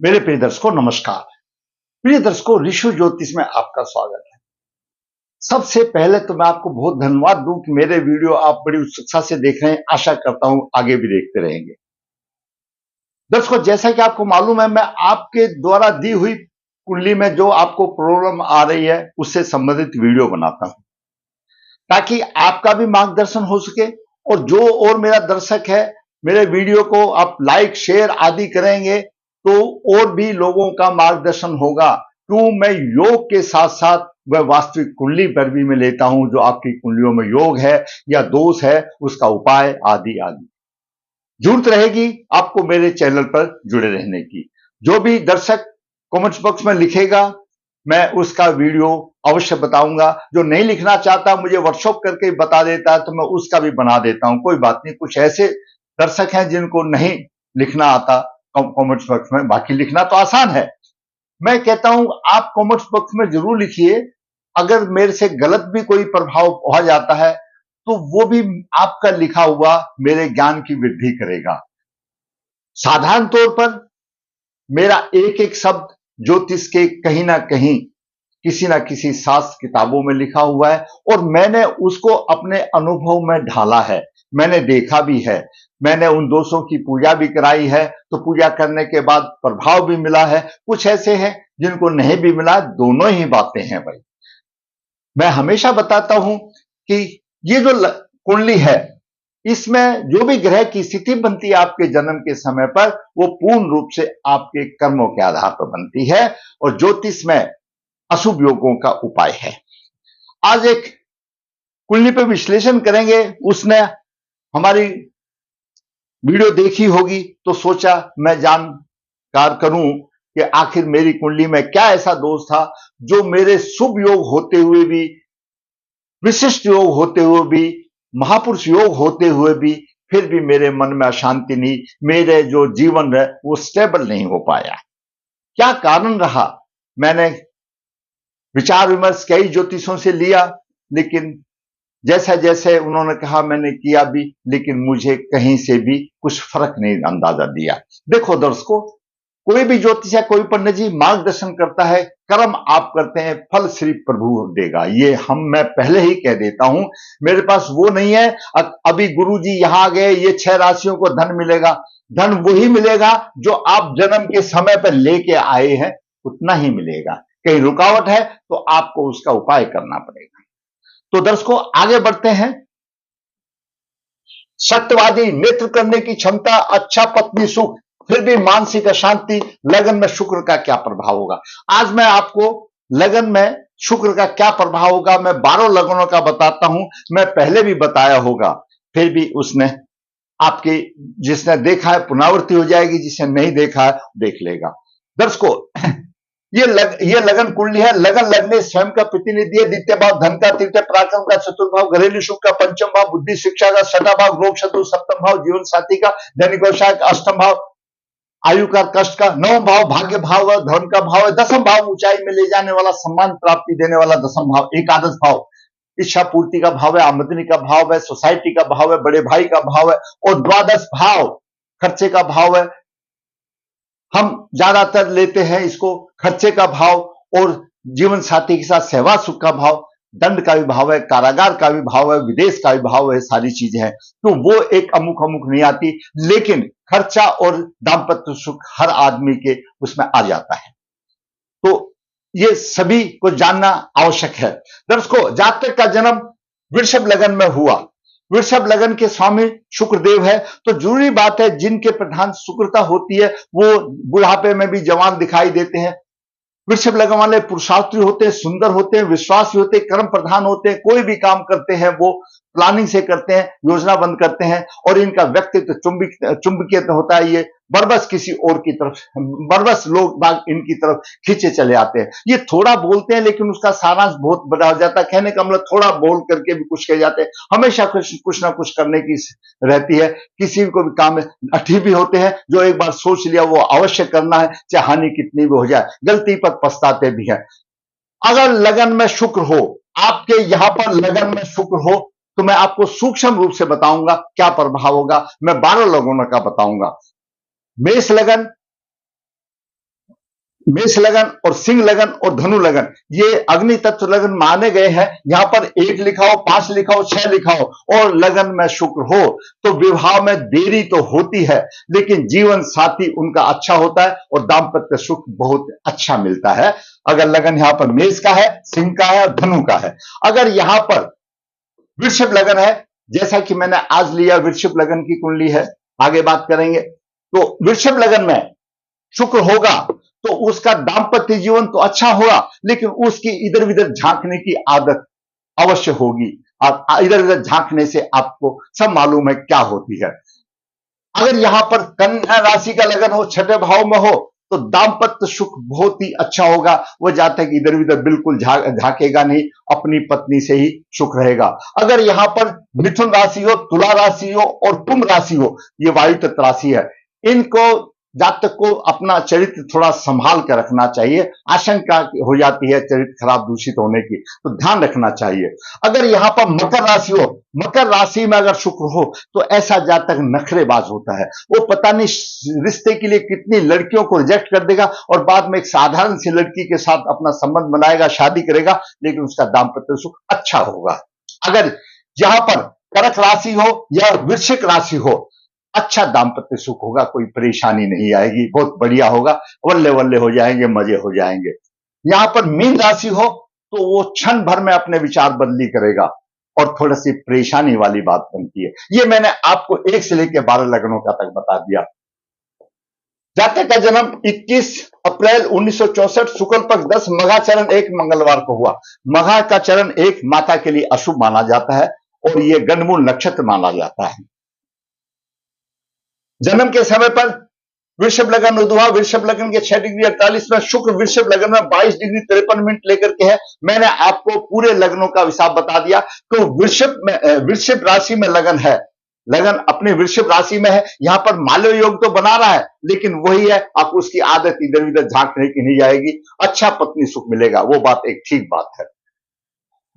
मेरे प्रिय दर्शकों नमस्कार। प्रिय दर्शकों, ऋषि ज्योतिष में आपका स्वागत है। सबसे पहले तो मैं आपको बहुत धन्यवाद दूं कि मेरे वीडियो आप बड़ी उत्सुकता से देख रहे हैं। आशा करता हूं आगे भी देखते रहेंगे। दर्शकों, जैसा कि आपको मालूम है, मैं आपके द्वारा दी हुई कुंडली में जो आपको प्रॉब्लम आ रही है उससे संबंधित वीडियो बनाता हूं, ताकि आपका भी मार्गदर्शन हो सके। और जो और मेरा दर्शक है, मेरे वीडियो को आप लाइक शेयर आदि करेंगे तो और भी लोगों का मार्गदर्शन होगा। क्यों मैं योग के साथ साथ वह वास्तविक कुंडली पर भी मैं लेता हूं, जो आपकी कुंडलियों में योग है या दोष है उसका उपाय आदि आदि। जरूरत रहेगी आपको मेरे चैनल पर जुड़े रहने की। जो भी दर्शक कमेंट्स बॉक्स में लिखेगा मैं उसका वीडियो अवश्य बताऊंगा। जो नहीं लिखना चाहता, मुझे व्हाट्सएप करके बता देता है तो मैं उसका भी बना देता हूं, कोई बात नहीं। कुछ ऐसे दर्शक हैं जिनको नहीं लिखना आता कमेंट्स बॉक्स में, बाकी लिखना तो आसान है। मैं कहता हूं आप कमेंट्स बॉक्स में जरूर लिखिए। अगर मेरे से गलत भी कोई प्रभाव हो जाता है तो वो भी आपका लिखा हुआ मेरे ज्ञान की वृद्धि करेगा। साधारण तौर पर मेरा एक एक शब्द ज्योतिष के कहीं ना कहीं किसी ना किसी शास्त्र किताबों में लिखा हुआ है और मैंने उसको अपने अनुभव में ढाला है। मैंने देखा भी है, मैंने उन दोषों की पूजा भी कराई है, तो पूजा करने के बाद प्रभाव भी मिला है। कुछ ऐसे हैं जिनको नहीं भी मिला, दोनों ही बातें हैं भाई। मैं हमेशा बताता हूं कि ये जो कुंडली है, इसमें जो भी ग्रह की स्थिति बनती है आपके जन्म के समय पर, वो पूर्ण रूप से आपके कर्मों के आधार पर बनती है और ज्योतिष में अशुभ योगों का उपाय है। आज एक कुंडली पे विश्लेषण करेंगे। उसने हमारी वीडियो देखी होगी तो सोचा मैं जानकार करूं कि आखिर मेरी कुंडली में क्या ऐसा दोष था जो मेरे शुभ योग होते हुए भी, विशिष्ट योग होते हुए भी, महापुरुष योग होते हुए भी फिर भी मेरे मन में अशांति नहीं, मेरे जो जीवन है वो स्टेबल नहीं हो पाया। क्या कारण रहा? मैंने विचार विमर्श कई ज्योतिषों से लिया, लेकिन जैसा जैसे उन्होंने कहा मैंने किया भी, लेकिन मुझे कहीं से भी कुछ फर्क नहीं अंदाजा दिया। देखो दर्शकों, कोई भी ज्योतिष या कोई पंडित जी मार्गदर्शन करता है, कर्म आप करते हैं, फल सिर्फ प्रभु देगा। ये मैं पहले ही कह देता हूं। मेरे पास वो नहीं है अभी गुरु जी यहां आ गए, ये 6 राशियों को धन मिलेगा। धन वही मिलेगा जो आप जन्म के समय पर लेके आए हैं, उतना ही मिलेगा। कहीं रुकावट है तो आपको उसका उपाय करना पड़ेगा। तो दर्शकों आगे बढ़ते हैं। सत्यवादी, नेत्र करने की क्षमता, अच्छा पत्नी सुख, फिर भी मानसिक अशांति, लगन में शुक्र का क्या प्रभाव होगा। आज मैं आपको लगन में शुक्र का क्या प्रभाव होगा मैं 12 लगनों का बताता हूं। मैं पहले भी बताया होगा, फिर भी उसने आपकी, जिसने देखा है पुनरावृत्ति हो जाएगी, जिसने नहीं देखा है देख लेगा। दर्शकों ये लगन कुंडली है। लगन लगने स्वयं का प्रतिनिधि है। द्वितीय भाव धन का, तृतीय पराक्रम का, चतुर्थ भाव घरेलू सुख का, पंचम भाव बुद्धि शिक्षा का, छठा भाव रोग शत्रु, सप्तम भाव जीवन साथी का, दैनिक व्यवसाय का, अष्टम भाव आयु का कष्ट का, नवम भाव भाग्य भाव है, धन का भाव है, दसम भाव ऊंचाई में ले जाने वाला, सम्मान प्राप्ति देने वाला दसम भाव, एकादश भाव इच्छा पूर्ति का भाव है, आमदनी का भाव है, सोसाइटी का भाव है, बड़े भाई का भाव है और द्वादश भाव खर्चे का भाव है। हम ज्यादातर लेते हैं इसको खर्चे का भाव, और जीवन साथी के साथ सेवा सुख का भाव, दंड का भी भाव है, कारागार का भी भाव है, विदेश का भी भाव है। सारी चीजें हैं तो वो एक अमुक अमुक नहीं आती, लेकिन खर्चा और दाम्पत्य सुख हर आदमी के उसमें आ जाता है। तो ये सभी को जानना आवश्यक है। दर्शकों, जातक का जन्म वृषभ लगन में हुआ, वृषभ लगन के स्वामी शुक्रदेव है, तो जरूरी बात है जिनके प्रधान शुक्रता होती है वो बुढ़ापे में भी जवान दिखाई देते हैं। वृषभ लगन वाले पुरुषार्थी होते हैं, सुंदर होते हैं, विश्वासी होते हैं, कर्म प्रधान होते हैं। कोई भी काम करते हैं वो प्लानिंग से करते हैं, योजनाबंद करते हैं और इनका व्यक्तित्व चुंबकीय होता है। ये बरबस किसी और की तरफ, बरबस लोग बाग इनकी तरफ खींचे चले आते हैं। ये थोड़ा बोलते हैं लेकिन उसका सारांश बहुत बड़ा हो जाता है। कहने का मतलब थोड़ा बोल करके भी कुछ कह जाते हैं। हमेशा कुछ ना कुछ करने की रहती है। किसी को भी काम में अठी भी होते हैं, जो एक बार सोच लिया वो अवश्य करना है, चाहे हानि कितनी भी हो जाए। गलती पर पछताते भी हैं। अगर लगन में शुक्र हो, आपके यहां पर लगन में शुक्र हो, तो मैं आपको सूक्ष्म रूप से बताऊंगा क्या प्रभाव होगा। मैं 12 लगनों का बताऊंगा। मेष लगन, मेष लगन और सिंह लगन और धनु लगन, ये अग्नि तत्व लगन माने गए हैं। यहां पर 1 लिखा हो, 5 लिखा हो, 6 लिखा हो और लगन में शुक्र हो तो विवाह में देरी तो होती है, लेकिन जीवन साथी उनका अच्छा होता है और दाम्पत्य सुख बहुत अच्छा मिलता है। अगर लगन यहां पर मेष का है, सिंह का है और धनु का है। अगर यहां पर वृषभ लगन है, जैसा कि मैंने आज लिया वृषभ लगन की कुंडली है, आगे बात करेंगे, तो वृषभ लगन में शुक्र होगा तो उसका दाम्पत्य जीवन तो अच्छा होगा, लेकिन उसकी इधर उधर झांकने की आदत अवश्य होगी। इधर उधर झांकने से आपको सब मालूम है क्या होती है। अगर यहां पर कन्या राशि का लगन हो, छठे भाव में हो, तो दाम्पत्य सुख बहुत ही अच्छा होगा। वो जातक इधर उधर बिल्कुल झांकेगा नहीं, अपनी पत्नी से ही सुख रहेगा। अगर यहां पर मिथुन राशि हो, तुला राशि हो और कुंभ राशि हो, ये वायु तत्व राशि है, इनको जातक को अपना चरित्र थोड़ा संभाल कर रखना चाहिए। आशंका हो जाती है चरित्र खराब दूषित होने की, तो ध्यान रखना चाहिए। अगर यहां पर मकर राशि हो, मकर राशि में अगर शुक्र हो तो ऐसा जातक नखरेबाज होता है। वो पता नहीं रिश्ते के लिए कितनी लड़कियों को रिजेक्ट कर देगा और बाद में एक साधारण सी लड़की के साथ अपना संबंध बनाएगा, शादी करेगा, लेकिन उसका दाम्पत्य सुख अच्छा होगा। अगर यहां पर कर्क राशि हो या वृश्चिक राशि हो, अच्छा दाम्पत्य सुख होगा, कोई परेशानी नहीं आएगी, बहुत बढ़िया होगा, वल्ले वल्ले हो जाएंगे, मजे हो जाएंगे। यहां पर मीन राशि हो तो वो क्षण भर में अपने विचार बदली करेगा और थोड़ी सी परेशानी वाली बात बनती है। ये मैंने आपको 1 से लेकर 12 लगनों का तक बता दिया। जातक का जन्म 21 अप्रैल 1964 शुक्ल पक्ष 10 मघा चरण 1 मंगलवार को हुआ। मघा का चरण 1 माता के लिए अशुभ माना जाता है और यह गंडमूल नक्षत्र माना जाता है। जन्म के समय पर वृषभ लगन उद्भव, वृषभ लगन के 6 डिग्री 48 में, शुक्र वृषभ लगन में 22 डिग्री 53 मिनट लेकर के है। मैंने आपको पूरे लगनों का हिसाब बता दिया। तो वृषभ राशि में लगन है, लगन अपने वृषभ राशि में है। यहां पर माल्य योग तो बना रहा है, लेकिन वही है, आप उसकी आदत इधर उधर झांकने की नहीं जाएगी। अच्छा पत्नी सुख मिलेगा, वो बात एक ठीक बात है।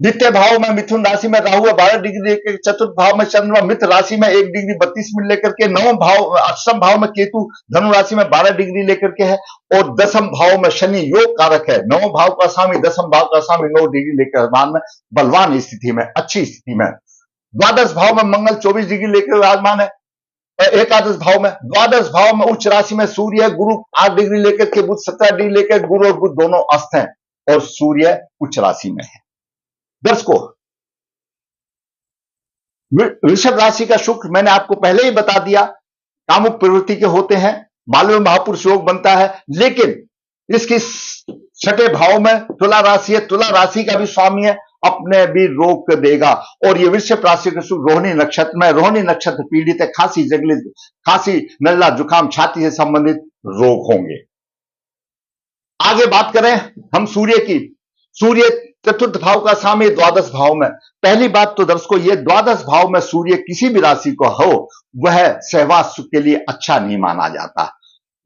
द्वितीय भाव में मिथुन राशि में राहु 12 डिग्री लेकर, चतुर्थ भाव में चंद्रमा मित्र राशि में 1 डिग्री 32 मिनट लेकर के, नवम भाव अष्टम भाव में केतु धनु राशि में 12 डिग्री लेकर के है और दसम भाव में शनि योग कारक है। नवम भाव का स्वामी, दसम भाव का स्वामी 9 डिग्री लेकर में बलवान स्थिति में, अच्छी स्थिति में। द्वादश भाव में मंगल 24 डिग्री लेकर विराजमान है। एकादश भाव में, द्वादश भाव में उच्च राशि में सूर्य है, गुरु 8 डिग्री लेकर के, बुध 17 डिग्री लेकर, गुरु और बुध दोनों अस्त हैं और सूर्य उच्च राशि में है। दर्शकों, वृषभ राशि का शुक्र मैंने आपको पहले ही बता दिया, कामुक प्रवृत्ति के होते हैं, बालव महापुरुष योग बनता है, लेकिन इसकी 6ठे भाव में तुला राशि है, तुला राशि का भी स्वामी है, अपने भी रोक देगा। और ये वृषभ राशि का शुक्र रोहिणी नक्षत्र में, रोहिणी नक्षत्र पीड़ित है, खांसी जगली, खांसी नल्ला जुकाम छाती से संबंधित रोग होंगे। आगे बात करें हम सूर्य की। सूर्य चतुर्थ भाव का स्वामी द्वादश भाव में। पहली बात तो दर्शकों, ये द्वादश भाव में सूर्य किसी भी राशि को हो, वह सहवास सुख के लिए अच्छा नहीं माना जाता।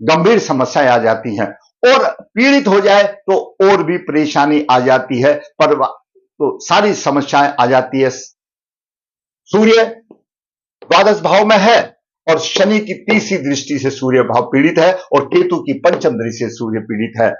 गंभीर समस्याएं आ जाती हैं और पीड़ित हो जाए तो और भी परेशानी आ जाती है, पर तो सारी समस्याएं आ जाती है। सूर्य द्वादश भाव में है और शनि की तीसरी दृष्टि से सूर्य भाव पीड़ित है और केतु की पंचम दृष्टि से सूर्य पीड़ित है।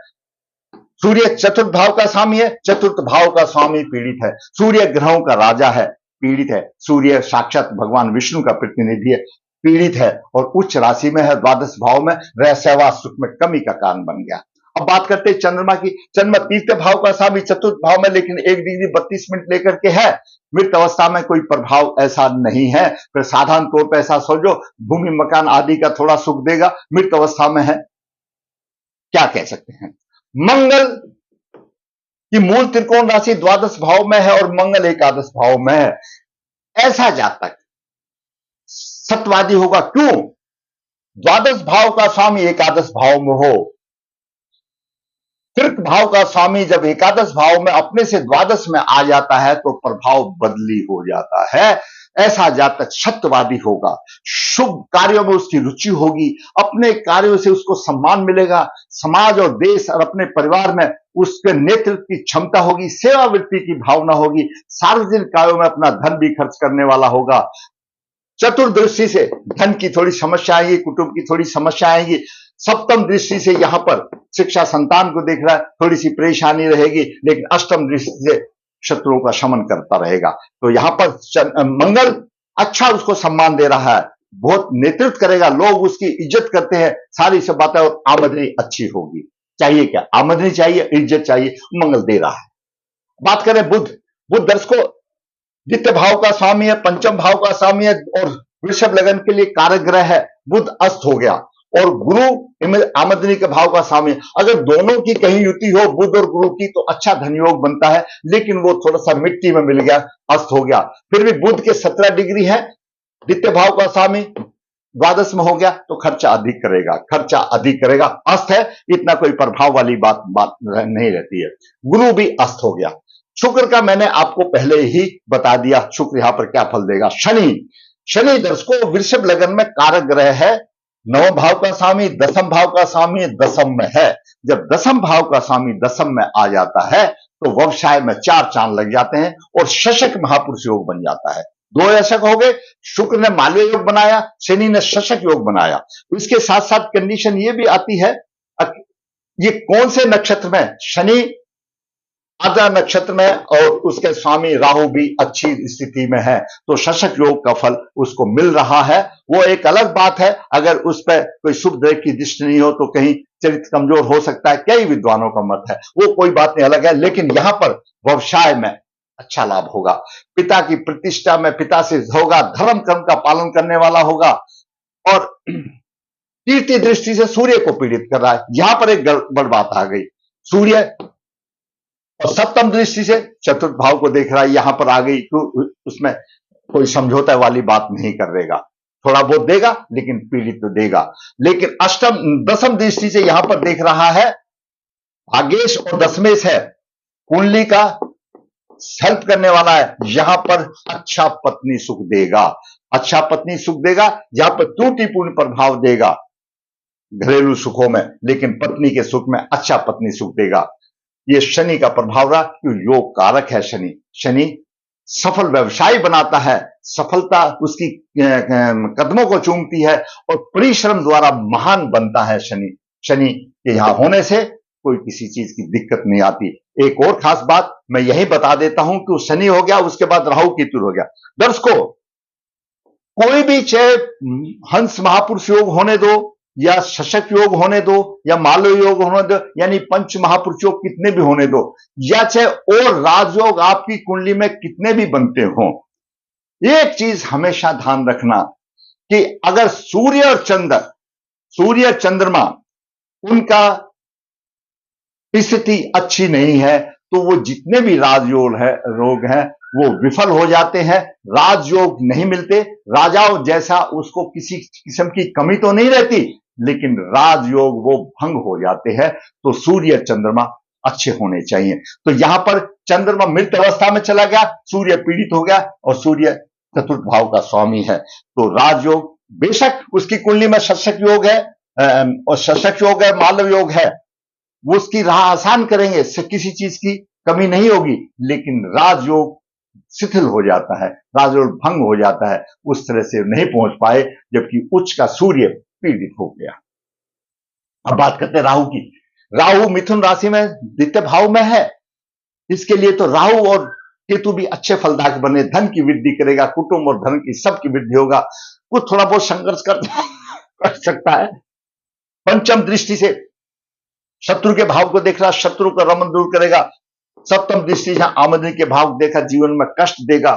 सूर्य चतुर्थ भाव का स्वामी है, चतुर्थ भाव का स्वामी पीड़ित है। सूर्य ग्रहों का राजा है, पीड़ित है। सूर्य साक्षात भगवान विष्णु का प्रतिनिधि है, पीड़ित है और उच्च राशि में है, द्वादश भाव में रह सहवास सुख में कमी का कारण बन गया। अब बात करते हैं चंद्रमा की। चंद्रमा तीसरे भाव का स्वामी चतुर्थ भाव में, लेकिन 1 डिग्री 32 मिनट लेकर के है। मृत अवस्था में कोई प्रभाव ऐसा नहीं है, फिर साधारण तौर पर ऐसा सोचो भूमि मकान आदि का थोड़ा सुख देगा, मृत अवस्था में है, क्या कह सकते हैं। मंगल की मूल त्रिकोण राशि द्वादश भाव में है और मंगल एकादश भाव में है। ऐसा जातक सत्यवादी होगा। क्यों? द्वादश भाव का स्वामी एकादश भाव में हो, तृक भाव का स्वामी जब एकादश भाव में अपने से द्वादश में आ जाता है तो प्रभाव बदली हो जाता है। ऐसा जातक सत्यवादी होगा, शुभ कार्यों में उसकी रुचि होगी, अपने कार्यों से उसको सम्मान मिलेगा, समाज और देश और अपने परिवार में उसके नेतृत्व की क्षमता होगी, सेवावृत्ति की भावना होगी, सार्वजनिक कार्यों में अपना धन भी खर्च करने वाला होगा, चतुर्दृष्टि से धन की थोड़ी समस्या आएगी, कुटुंब की थोड़ी समस्या आएगी। सप्तम दृष्टि से यहां पर शिक्षा संतान को देख रहा है, थोड़ी सी परेशानी रहेगी, लेकिन अष्टम दृष्टि से शत्रुओं का शमन करता रहेगा। तो यहां पर मंगल अच्छा उसको सम्मान दे रहा है, बहुत नेतृत्व करेगा, लोग उसकी इज्जत करते हैं, सारी सब बातें, और आमदनी अच्छी होगी। चाहिए क्या? आमदनी चाहिए, इज्जत चाहिए, मंगल दे रहा है। बात करें बुध, बुध दर्शकों द्वितीय भाव का स्वामी है, पंचम भाव का स्वामी है और वृषभ लगन के लिए कारक ग्रह है। बुध अस्त हो गया और गुरु आमदनी के भाव का स्वामी है। अगर दोनों की कहीं युति हो बुध और गुरु की तो अच्छा धनयोग बनता है, लेकिन वो थोड़ा सा मिट्टी में मिल गया, अस्त हो गया। फिर भी बुध के 17 डिग्री है, द्वितीय भाव का स्वामी द्वादश में हो गया तो खर्चा अधिक करेगा, खर्चा अधिक करेगा। अस्त है, इतना कोई प्रभाव वाली बात नहीं रहती है। गुरु भी अस्त हो गया। शुक्र का मैंने आपको पहले ही बता दिया, शुक्र यहां पर क्या फल देगा। शनि, शनि दर्शकों वृषभ लगन में कारक ग्रह है, नवम भाव का स्वामी, दसम भाव का स्वामी दसम में है। जब दसम भाव का स्वामी दसम में आ जाता है तो व्यवसाय में 4 चांद लग जाते हैं और शशक महापुरुष योग बन जाता है। 2 दशक हो गए, शुक्र ने मालवीय योग बनाया, शनि ने शशक योग बनाया। इसके साथ साथ कंडीशन ये भी आती है, ये कौन से नक्षत्र में? शनि आद्रा नक्षत्र में और उसके स्वामी राहु भी अच्छी स्थिति में है, तो शशक योग का फल उसको मिल रहा है। वो एक अलग बात है, अगर उस पर कोई शुभ ग्रह की दृष्टि नहीं हो तो कहीं चरित्र कमजोर हो सकता है, कई विद्वानों का मत है, वो कोई बात नहीं, अलग है। लेकिन यहां पर व्यवसाय में अच्छा लाभ होगा, पिता की प्रतिष्ठा में पिता से होगा, धर्म कर्म का पालन करने वाला होगा। और कीर्ति दृष्टि से सूर्य को पीड़ित कर रहा है, यहां पर एक बड़ बात आ गई, सूर्य और सप्तम दृष्टि से चतुर्थ भाव को देख रहा है, यहां पर आ गई तो उसमें कोई समझौता वाली बात नहीं करेगा, थोड़ा बहुत देगा लेकिन पीड़ित तो देगा। लेकिन अष्टम दसम दृष्टि से यहां पर देख रहा है, भाग्येश और दशमेश है, कुंडली का हेल्प करने वाला है, यहां पर अच्छा पत्नी सुख देगा, अच्छा पत्नी सुख देगा, यहां पर त्रुटिपूर्ण प्रभाव देगा घरेलू सुखों में, लेकिन पत्नी के सुख में अच्छा पत्नी सुख देगा। ये शनि का प्रभाव रहा, योग कारक है शनि। शनि सफल व्यवसाय बनाता है, सफलता उसकी कदमों को चूमती है और परिश्रम द्वारा महान बनता है शनि। शनि के यहां होने से कोई किसी चीज की दिक्कत नहीं आती। एक और खास बात मैं यही बता देता हूं कि शनि हो गया, उसके बाद राहु केतु हो गया। दर्शकों, कोई भी चाहे हंस महापुरुष योग होने दो या शशक योग होने दो या मालव योग होने दो, यानी पंच महापुरुष योग कितने भी होने दो, या चाहे और राजयोग आपकी कुंडली में कितने भी बनते हो, एक चीज हमेशा ध्यान रखना कि अगर सूर्य और चंद्र, सूर्य चंद्रमा उनका स्थिति अच्छी नहीं है तो वो जितने भी राजयोग है रोग हैं वो विफल हो जाते हैं, राजयोग नहीं मिलते। राजाओं जैसा उसको किसी किस्म की कमी तो नहीं रहती, लेकिन राजयोग वो भंग हो जाते हैं। तो सूर्य चंद्रमा अच्छे होने चाहिए। तो यहां पर चंद्रमा मृत अवस्था में चला गया, सूर्य पीड़ित हो गया और सूर्य चतुर्थ भाव का स्वामी है, तो राजयोग बेशक उसकी कुंडली में शशक योग है और शशक योग है, मालव योग है, वो उसकी राह आसान करेंगे, किसी चीज की कमी नहीं होगी, लेकिन राजयोग शिथिल हो जाता है, राजयोग भंग हो जाता है, उस तरह से नहीं पहुंच पाए, जबकि उच्च का सूर्य पीड़ित हो गया। अब बात करते हैं राहु की। राहु मिथुन राशि में द्वितीय भाव में है, इसके लिए तो राहु और केतु भी अच्छे फलदायक बने, धन की वृद्धि करेगा, कुटुंब और धन की सबकी वृद्धि होगा। कुछ थोड़ा बहुत संघर्ष कर सकता है। पंचम दृष्टि से शत्रु के भाव को देख रहा, शत्रु का रमन दूर करेगा। सप्तम दृष्टि से आमदनी के भाव देखा, जीवन में कष्ट देगा।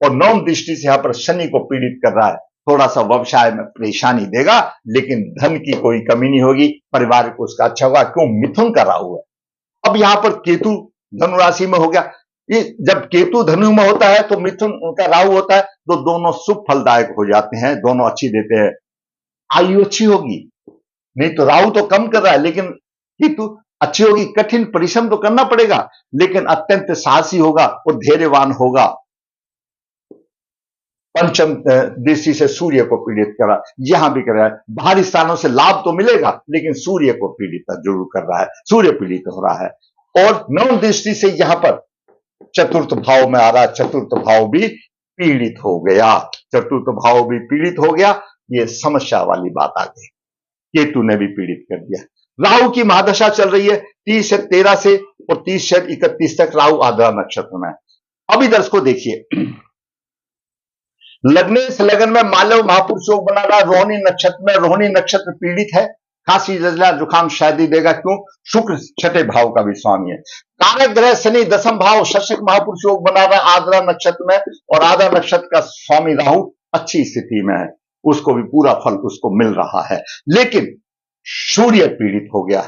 और नवम दृष्टि से यहां पर शनि को पीड़ित कर रहा है, थोड़ा सा व्यवसाय में परेशानी देगा, लेकिन धन की कोई कमी नहीं होगी, परिवार को उसका अच्छा होगा। क्यों? मिथुन का राहु है। अब यहां पर केतु धनु राशि में हो गया। जब केतु धनु में होता है तो मिथुन का राहु होता है, तो दोनों शुभ फलदायक हो जाते हैं, दोनों अच्छी देते हैं। आयु अच्छी होगी, नहीं तो राहु तो कम कर रहा है, लेकिन केतु अच्छी होगी। कठिन परिश्रम तो करना पड़ेगा, लेकिन अत्यंत साहसी होगा और धैर्यवान होगा। पंचम दृष्टि से सूर्य को पीड़ित कर रहा है, यहां भी कर रहा है। बाहरी स्थानों से लाभ तो मिलेगा, लेकिन सूर्य को पीड़ित जरूर कर रहा है, सूर्य पीड़ित हो रहा है। और नवम दृष्टि से यहां पर चतुर्थ भाव में आ रहा है, चतुर्थ भाव भी पीड़ित हो गया। चतुर्थ भाव भी पीड़ित हो गया। ये समस्या वाली बात आ गई, केतु ने भी पीड़ित कर दिया। राहु की महादशा चल रही है 30 से 13 से और 30 से 31 तक राहु आद्रा नक्षत्र में। अभी दर्शकों देखिए, लग्नेश लगन में मालव महापुरुष योग बना रहा, रोहिणी नक्षत्र में, रोहिणी नक्षत्र पीड़ित है, खांसी नजला जुकाम शायद ही देगा। क्यों? शुक्र छठे भाव का भी स्वामी है। कारक ग्रह शनि दसम भाव शशक महापुरुष योग बना रहा आद्रा नक्षत्र में, और आद्रा नक्षत्र का स्वामी राहु अच्छी स्थिति में है, उसको भी पूरा फल उसको मिल रहा है। लेकिन सूर्य पीड़ित हो गया,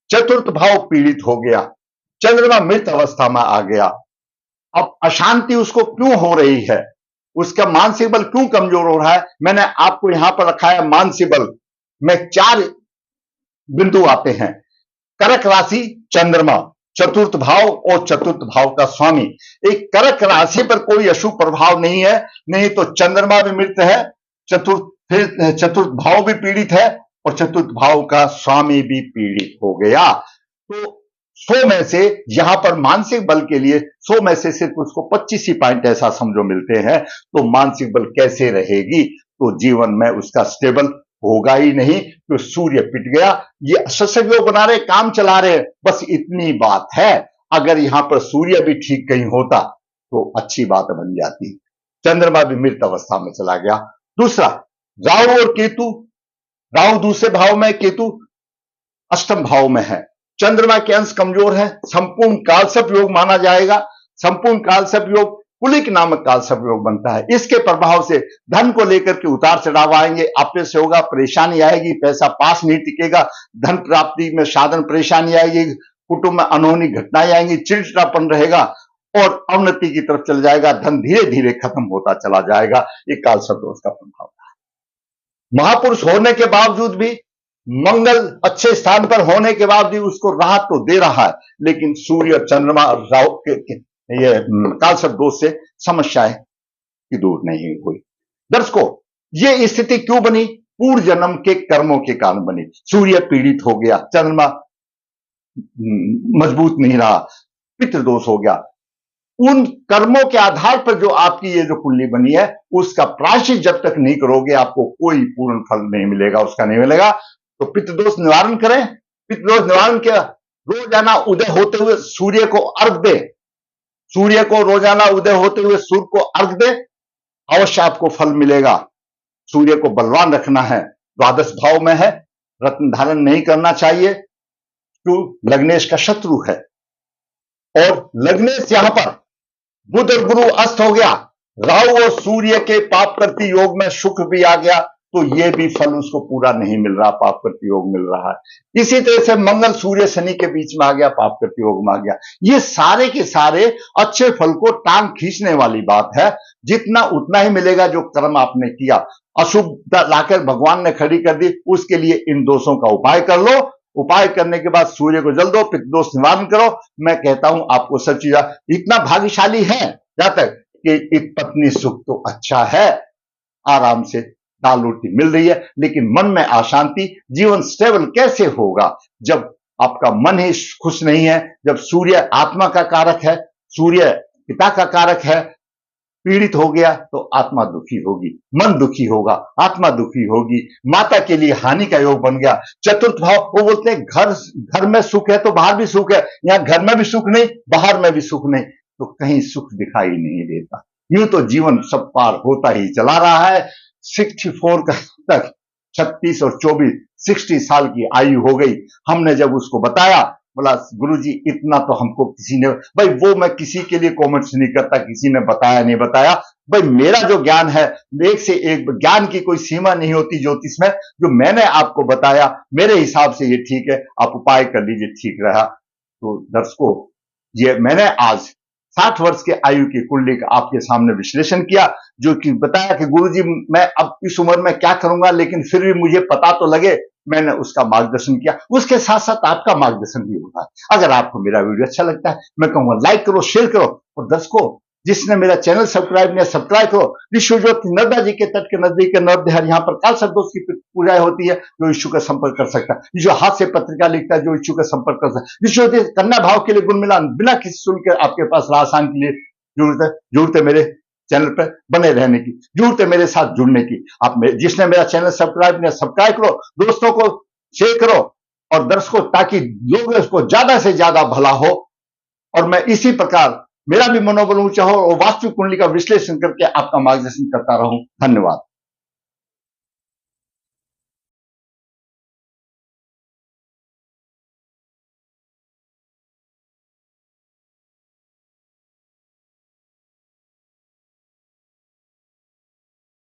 चतुर्थ भाव पीड़ित हो गया, चंद्रमा मृत अवस्था में आ गया। अब अशांति उसको क्यों हो रही है, उसका मानसिक बल क्यों कमजोर हो रहा है? मैंने आपको यहां पर रखा है मानसिक बल में 4 बिंदु आते हैं। कर्क राशि चंद्रमा चतुर्थ भाव और चतुर्थ भाव का स्वामी। एक कर्क राशि पर कोई अशुभ प्रभाव नहीं है, नहीं तो चंद्रमा भी मृत है, चतुर्थ भाव भी पीड़ित है और चतुर्थ भाव का स्वामी भी पीड़ित हो गया। तो 100 में से यहां पर मानसिक बल के लिए 100 में से सिर्फ उसको 25 ही पॉइंट ऐसा समझो मिलते हैं। तो मानसिक बल कैसे रहेगी? तो जीवन में उसका स्टेबल होगा ही नहीं। तो सूर्य पिट गया, ये शशक योग बना रहे, काम चला रहे, बस इतनी बात है। अगर यहां पर सूर्य भी ठीक कहीं होता तो अच्छी बात बन जाती। चंद्रमा भी मृत अवस्था में चला गया। दूसरा, राहु और केतु, राहु दूसरे भाव में, केतु अष्टम भाव में है। चंद्रमा के अंश कमजोर है, संपूर्ण कालसर्प योग माना जाएगा। संपूर्ण कालसर्प योग कुलिक नामक कालसर्प योग बनता है। इसके प्रभाव से धन को लेकर के उतार चढ़ाव आएंगे, आपे से होगा, परेशानी आएगी, पैसा पास नहीं टिकेगा, धन प्राप्ति में साधन परेशानी आएगी, कुटुंब में अनहोनी घटनाएं आएंगी, चिड़चिड़ापन रहेगा और अवनति की तरफ चल जाएगा, धन धीरे धीरे खत्म होता चला जाएगा। ये कालसर्प दोष का प्रभाव है। महापुरुष होने के बावजूद भी, मंगल अच्छे स्थान पर होने के बाद भी उसको राहत तो दे रहा है, लेकिन सूर्य चंद्रमा राहु के ये कालसर्प दोष से समस्याएं की दूर नहीं हुई। दर्शकों, ये स्थिति क्यों बनी? पूर्व जन्म के कर्मों के कारण बनी। सूर्य पीड़ित हो गया, चंद्रमा मजबूत नहीं रहा, पितृदोष हो गया। उन कर्मों के आधार पर जो आपकी ये जो कुंडली बनी है, उसका प्रायश्चित जब तक नहीं करोगे आपको कोई पूर्ण फल नहीं मिलेगा, उसका नहीं मिलेगा। तो पितृदोष निवारण करें। पितृदोष निवारण क्या? रोजाना उदय होते हुए सूर्य को अर्घ दे, सूर्य को रोजाना उदय होते हुए सूर्य को अर्घ दे, अवश्य आपको फल मिलेगा। सूर्य को बलवान रखना है, द्वादश भाव में है, रत्न धारण नहीं करना चाहिए, क्यों? लग्नेश का शत्रु है। और लग्नेश यहां पर बुध और गुरु अस्त हो गया, राहु और सूर्य के पाप करती योग में शुक्र भी आ गया, तो यह भी फल उसको पूरा नहीं मिल रहा, पाप करती योग मिल रहा है। इसी तरह से मंगल सूर्य शनि के बीच में आ गया, पाप करती योग में आ गया। ये सारे के सारे अच्छे फल को टांग खींचने वाली बात है। जितना उतना ही मिलेगा जो कर्म आपने किया। अशुभता लाकर भगवान ने खड़ी कर दी, उसके लिए इन दोषों का उपाय कर लो। उपाय करने के बाद सूर्य को जल दो, पितृदोष निवारण करो। मैं कहता हूं आपको सब चीज इतना भाग्यशाली है जहां तक कि एक पत्नी सुख तो अच्छा है, आराम से दाल रोटी मिल रही है, लेकिन मन में अशांति। जीवन स्टेबल कैसे होगा जब आपका मन ही खुश नहीं है? जब सूर्य आत्मा का कारक है, सूर्य पिता का कारक है, पीड़ित हो गया तो आत्मा दुखी होगी, मन दुखी होगा, आत्मा दुखी होगी, माता के लिए हानि का योग बन गया। चतुर्थ भाव, वो बोलते हैं घर में सुख है तो बाहर भी सुख है, यहां घर में भी सुख नहीं, बाहर में भी सुख नहीं, तो कहीं सुख दिखाई नहीं देता। यूं तो जीवन सब पार होता ही चला रहा है। 64 तक 36 और 24 60 साल की आयु हो गई। हमने जब उसको बताया, बोला गुरुजी इतना तो हमको किसी ने, भाई वो मैं किसी के लिए कमेंट्स नहीं करता, किसी ने बताया नहीं बताया, भाई मेरा जो ज्ञान है, एक से एक ज्ञान की कोई सीमा नहीं होती ज्योतिष में। जो मैंने आपको बताया मेरे हिसाब से ये ठीक है, आप उपाय कर लीजिए, ठीक रहा। तो दर्शकों, ये मैंने आज 60 वर्ष के आयु की कुंडली का आपके सामने विश्लेषण किया, जो कि बताया कि गुरुजी मैं अब इस उम्र में क्या करूंगा, लेकिन फिर भी मुझे पता तो लगे, मैंने उसका मार्गदर्शन किया। उसके साथ साथ आपका मार्गदर्शन भी होता है। अगर आपको मेरा वीडियो अच्छा लगता है, मैं कहूंगा लाइक करो, शेयर करो, और दर्शकों जिसने मेरा चैनल सब्सक्राइब नहीं, सब्सक्राइब करो। विश्व ज्योति नर्मदा जी के तट के नजदीक के नवद्वार, यहाँ पर कालसर्प दोष की पूजाएं होती है। जो इच्छुक का संपर्क कर सकता है, जो हाथ से पत्रिका लिखता है, जो इच्छुक का संपर्क कर सकता है। विश्व ज्योति कन्या भाव के लिए गुण मिलान बिना किसी शुल्क के आपके पास आसान के लिए जरूरत है मेरे चैनल पर बने रहने की, जरूरत है मेरे साथ जुड़ने की। जिसने मेरा चैनल सब्सक्राइब करो, दोस्तों को शेयर करो और दर्शकों, ताकि लोगों को ज्यादा से ज्यादा भला हो और मैं इसी प्रकार मेरा भी मनोबल ऊंचा हो और वास्तविक कुंडली का विश्लेषण करके आपका मार्गदर्शन करता रहूं। धन्यवाद।